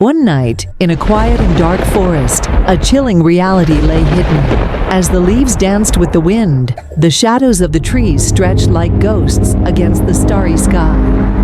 One night, in a quiet and dark forest, a chilling reality lay hidden. As the leaves danced with the wind, the shadows of the trees stretched like ghosts against the starry sky.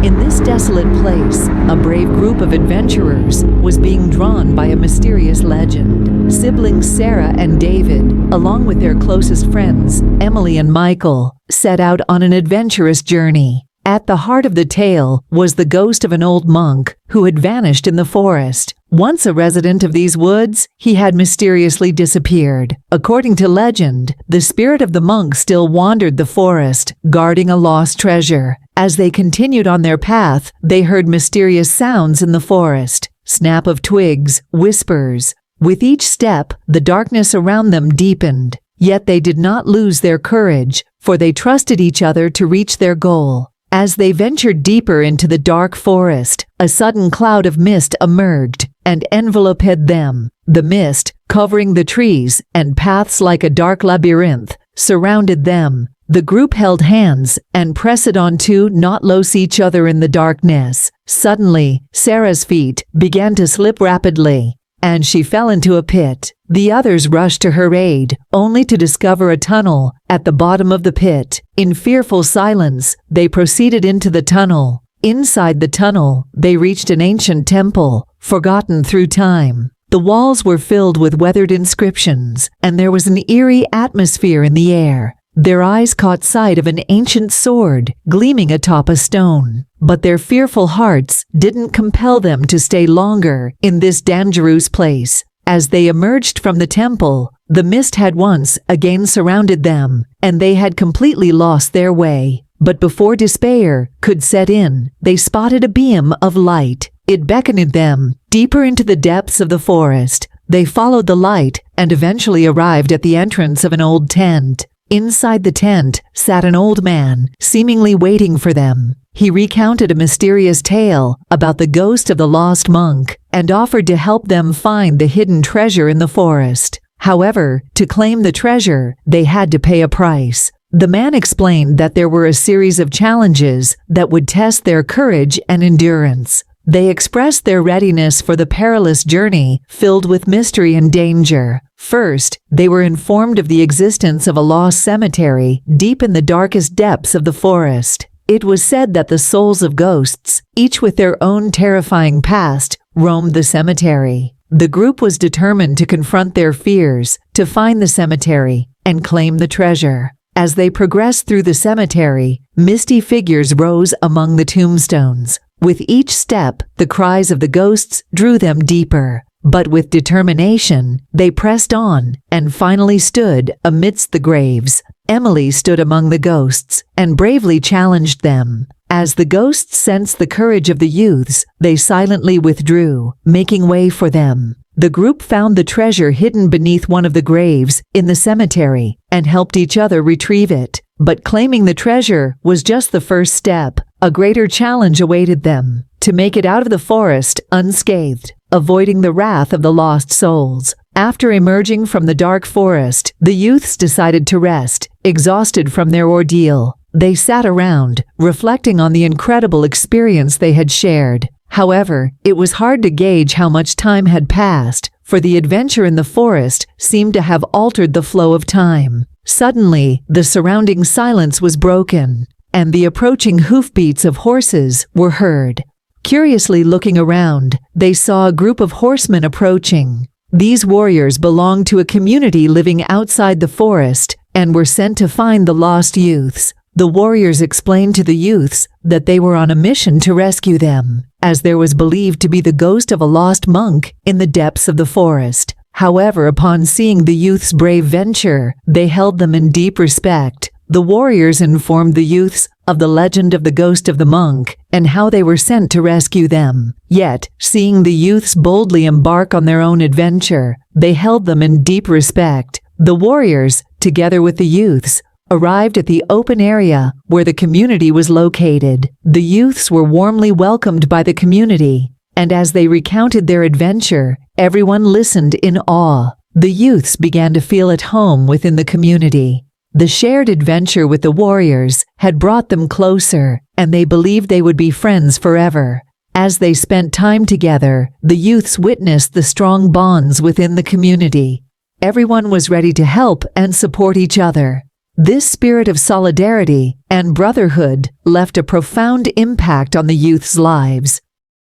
In this desolate place, a brave group of adventurers was being drawn by a mysterious legend. Siblings Sarah and David, along with their closest friends, Emily and Michael, set out on an adventurous journey. At the heart of the tale was the ghost of an old monk who had vanished in the forest. Once a resident of these woods, he had mysteriously disappeared. According to legend, the spirit of the monk still wandered the forest, guarding a lost treasure. As they continued on their path, they heard mysterious sounds in the forest. Snap of twigs, whispers. With each step, the darkness around them deepened. Yet they did not lose their courage, for they trusted each other to reach their goal. As they ventured deeper into the dark forest, a sudden cloud of mist emerged and enveloped them. The mist, covering the trees and paths like a dark labyrinth, surrounded them. The group held hands and pressed on to not lose each other in the darkness. Suddenly, Sarah's feet began to slip rapidly, and she fell into a pit. The others rushed to her aid, only to discover a tunnel at the bottom of the pit. In fearful silence, they proceeded into the tunnel. Inside the tunnel, they reached an ancient temple, forgotten through time. The walls were filled with weathered inscriptions, and there was an eerie atmosphere in the air. Their eyes caught sight of an ancient sword gleaming atop a stone, but their fearful hearts didn't compel them to stay longer in this dangerous place. As they emerged from the temple, the mist had once again surrounded them, and they had completely lost their way. But before despair could set in, they spotted a beam of light. It beckoned them deeper into the depths of the forest. They followed the light and eventually arrived at the entrance of an old tent. Inside the tent sat an old man, seemingly waiting for them. He recounted a mysterious tale about the ghost of the lost monk and offered to help them find the hidden treasure in the forest. However, to claim the treasure, they had to pay a price. The man explained that there were a series of challenges that would test their courage and endurance. They expressed their readiness for the perilous journey filled with mystery and danger. First, they were informed of the existence of a lost cemetery deep in the darkest depths of the forest. It was said that the souls of ghosts, each with their own terrifying past, roamed the cemetery. The group was determined to confront their fears, to find the cemetery, and claim the treasure. As they progressed through the cemetery, misty figures rose among the tombstones. With each step, the cries of the ghosts drew them deeper. But with determination, they pressed on and finally stood amidst the graves. Emily stood among the ghosts and bravely challenged them. As the ghosts sensed the courage of the youths, they silently withdrew, making way for them. The group found the treasure hidden beneath one of the graves in the cemetery and helped each other retrieve it. But claiming the treasure was just the first step. A greater challenge awaited them: to make it out of the forest unscathed, avoiding the wrath of the lost souls. After emerging from the dark forest, the youths decided to rest, exhausted from their ordeal. They sat around, reflecting on the incredible experience they had shared. However, it was hard to gauge how much time had passed, for the adventure in the forest seemed to have altered the flow of time. Suddenly, the surrounding silence was broken, and the approaching hoofbeats of horses were heard. Curiously looking around, they saw a group of horsemen approaching. These warriors belonged to a community living outside the forest and were sent to find the lost youths. The warriors explained to the youths that they were on a mission to rescue them, as there was believed to be the ghost of a lost monk in the depths of the forest. However, upon seeing the youths' brave venture, they held them in deep respect. The warriors informed the youths of the legend of the ghost of the monk and how they were sent to rescue them. Yet, seeing the youths boldly embark on their own adventure, they held them in deep respect. The warriors, together with the youths, arrived at the open area where the community was located. The youths were warmly welcomed by the community, and as they recounted their adventure, everyone listened in awe. The youths began to feel at home within the community. The shared adventure with the warriors had brought them closer, and they believed they would be friends forever. As they spent time together, the youths witnessed the strong bonds within the community. Everyone was ready to help and support each other. This spirit of solidarity and brotherhood left a profound impact on the youths' lives.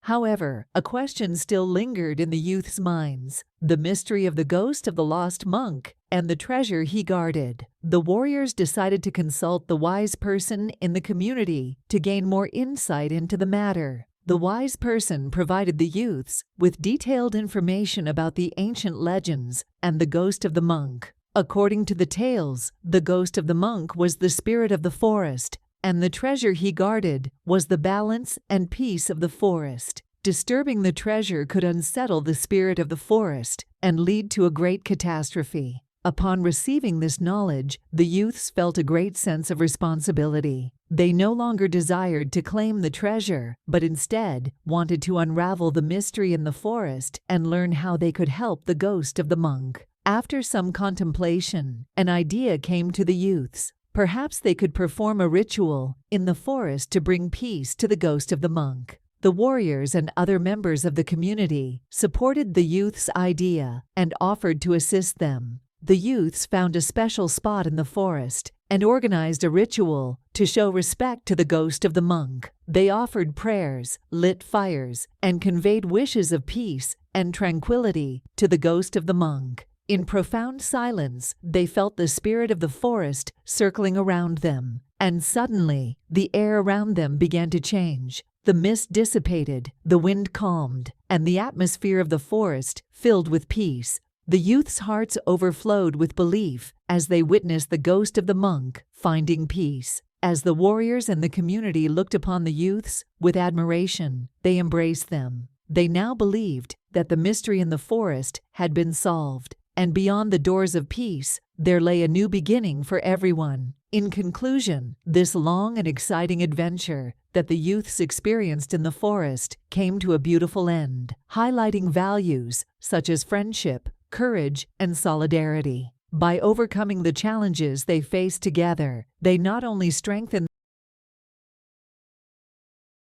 However, a question still lingered in the youths' minds: the mystery of the ghost of the lost monk and the treasure he guarded. The warriors decided to consult the wise person in the community to gain more insight into the matter. The wise person provided the youths with detailed information about the ancient legends and the ghost of the monk. According to the tales, the ghost of the monk was the spirit of the forest, and the treasure he guarded was the balance and peace of the forest. Disturbing the treasure could unsettle the spirit of the forest and lead to a great catastrophe. Upon receiving this knowledge, the youths felt a great sense of responsibility. They no longer desired to claim the treasure, but instead wanted to unravel the mystery in the forest and learn how they could help the ghost of the monk. After some contemplation, an idea came to the youths. Perhaps they could perform a ritual in the forest to bring peace to the ghost of the monk. The warriors and other members of the community supported the youths' idea and offered to assist them. The youths found a special spot in the forest and organized a ritual to show respect to the ghost of the monk. They offered prayers, lit fires, and conveyed wishes of peace and tranquility to the ghost of the monk. In profound silence, they felt the spirit of the forest circling around them, and suddenly, the air around them began to change. The mist dissipated, the wind calmed, and the atmosphere of the forest filled with peace. The youth's hearts overflowed with belief as they witnessed the ghost of the monk finding peace. As the warriors and the community looked upon the youths with admiration, they embraced them. They now believed that the mystery in the forest had been solved, and beyond the doors of peace, there lay a new beginning for everyone. In conclusion, this long and exciting adventure that the youths experienced in the forest came to a beautiful end, highlighting values such as friendship, courage, and solidarity. By overcoming the challenges they faced together, they not only strengthened